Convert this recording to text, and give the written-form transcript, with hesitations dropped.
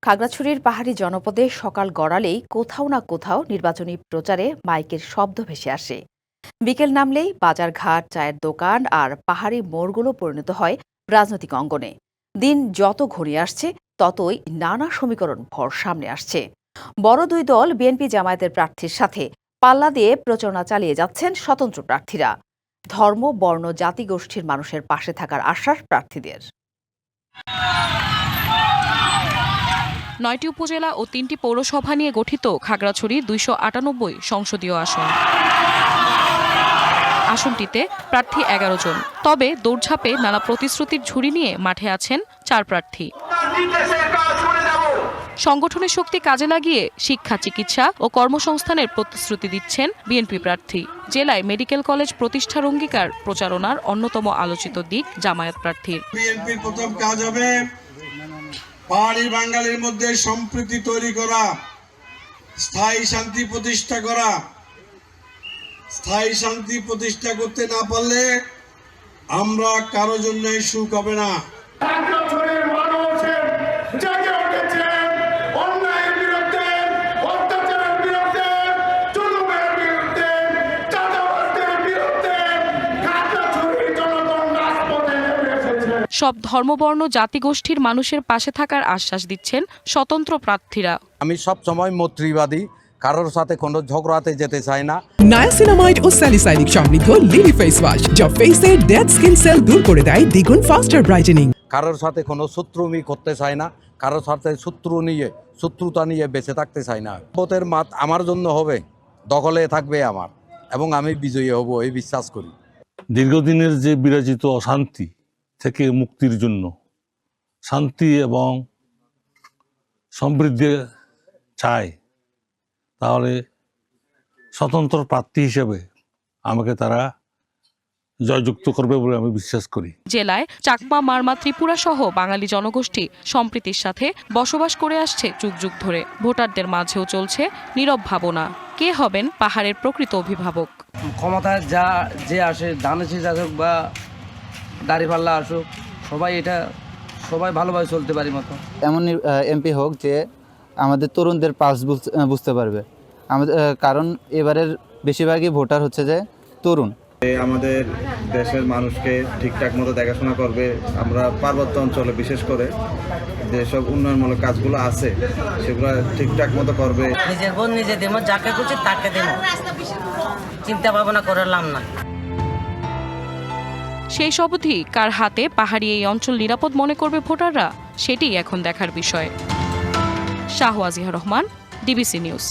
খাগড়াছড়ির পাহাড়ি জনপদে সকাল গড়ালেই কোথাও না কোথাও নির্বাচনী প্রচারে মাইকের শব্দ ভেসে আসে। বিকেল নামলেই বাজারঘাট, চায়ের দোকান আর পাহাড়ি মোড়গুলো পরিণত হয় রাজনৈতিক অঙ্গনে। দিন যত ঘনিয়ে আসছে ততই নানা সমীকরণ ভর সামনে আসছে। বড় দুই দল বিএনপি জামায়াতের প্রার্থীর সাথে পাল্লা দিয়ে প্রচারণা চালিয়ে যাচ্ছেন স্বতন্ত্র প্রার্থীরা। ধর্ম, বর্ণ, জাতিগোষ্ঠীর মানুষের পাশে থাকার আশ্বাস প্রার্থীদের। ৯টি উপজেলা ও ৩টি পৌরসভা নিয়ে গঠিত খাগড়াছড়ি ২৯৮ সংসদীয় আসনটিতে প্রার্থী ১১ জন। তবে দৌড়ঝাঁপে নানা প্রতিশ্রুতির ঝুড়ি নিয়ে মাঠে আছেন ৪ প্রার্থী। সংগঠনের শক্তি কাজে লাগিয়ে শিক্ষা, চিকিৎসা ও কর্মসংস্থানের প্রতিশ্রুতি দিচ্ছেন বিএনপি প্রার্থী। জেলায় মেডিকেল কলেজ প্রতিষ্ঠার অঙ্গীকার প্রচারণার অন্যতম আলোচিত দিক জামায়াত প্রার্থীর। বিএনপির প্রথম কাজ হবে পাহাড়ি বাঙালির মধ্যে সম্প্রীতি তৈরি করা, স্থায়ী শান্তি প্রতিষ্ঠা করা। স্থায়ী শান্তি প্রতিষ্ঠা করতে না পারলে আমরা কারো জন্যই সুখ হবে না। সব ধর্মবর্ণ জাতিগোষ্ঠীর মানুষের পাশে থাকার আশ্বাস দিচ্ছেন স্বতন্ত্র প্রার্থীরা। আমি সব সময় মৈত্রীবাদী, কারোর সাথে কোনো ঝগড়াতে যেতে চাই না। নায়াসিনামাইড ও স্যালিসাইলিক সমৃদ্ধ লিলি ফেস ওয়াশ যা ফেসের ডেড স্কিন সেল দূর করে দেয় দ্বিগুণ ফাস্টার ব্রাইটেনিং। কারোর সাথে কোনো শত্রুমি করতে চাই না, কারোর সাথে শত্রুতা নিয়ে বেঁচে থাকতে চাই না। ভোটের মাঠ আমার জন্য হবে, দখলে থাকবে আমার, এবং আমি বিজয়ী হব এই বিশ্বাস করি। দীর্ঘদিনের যে বিরাজিত অশান্তি থেকে মুক্তির জন্য শান্তি এবং সমৃদ্ধি চায়, তাহলে স্বতন্ত্র প্রার্থী হিসেবে আমাকে তারা জয়যুক্ত করবে বলে আমি বিশ্বাস করি। জেলায় চাকমা, মারমা, ত্রিপুরা সহ বাঙালি জনগোষ্ঠী সম্প্রীতির সাথে বসবাস করে আসছে যুগ যুগ ধরে। ভোটারদের মাঝেও চলছে নীরব ভাবনা, কে হবেন পাহাড়ের প্রকৃত অভিভাবক। ক্ষমতায় যে আসে, ধানেশিস আসুক বা দাঁড়িপাল্লা আসুক, সবাই ভালোভাবে চলতে পারি মতো এমন এমপি হোক যে আমাদের তরুণদের পালস বুঝতে পারবে। আমাদের কারণ এবারের বেশিরভাগই ভোটার হচ্ছে যে তরুণ। আমাদের দেশের মানুষকে ঠিকঠাক মতো দেখাশোনা করবে। আমরা পার্বত্য অঞ্চলে বিশেষ করে যেসব উন্নয়নমূলক কাজগুলো আছে সেগুলো ঠিকঠাক মতো করবে। নিজের বোন নিজে দেব, যাকে খুঁজে তাকে দেব, চিন্তা ভাবনা করলাম না। সেই অবধি কার হাতে পাহাড়ি এই অঞ্চল নিরাপদ মনে করবে ভোটাররা, সেটি এখন দেখার বিষয়। শাহওয়াজিয়া রহমান, ডিবিসি নিউজ।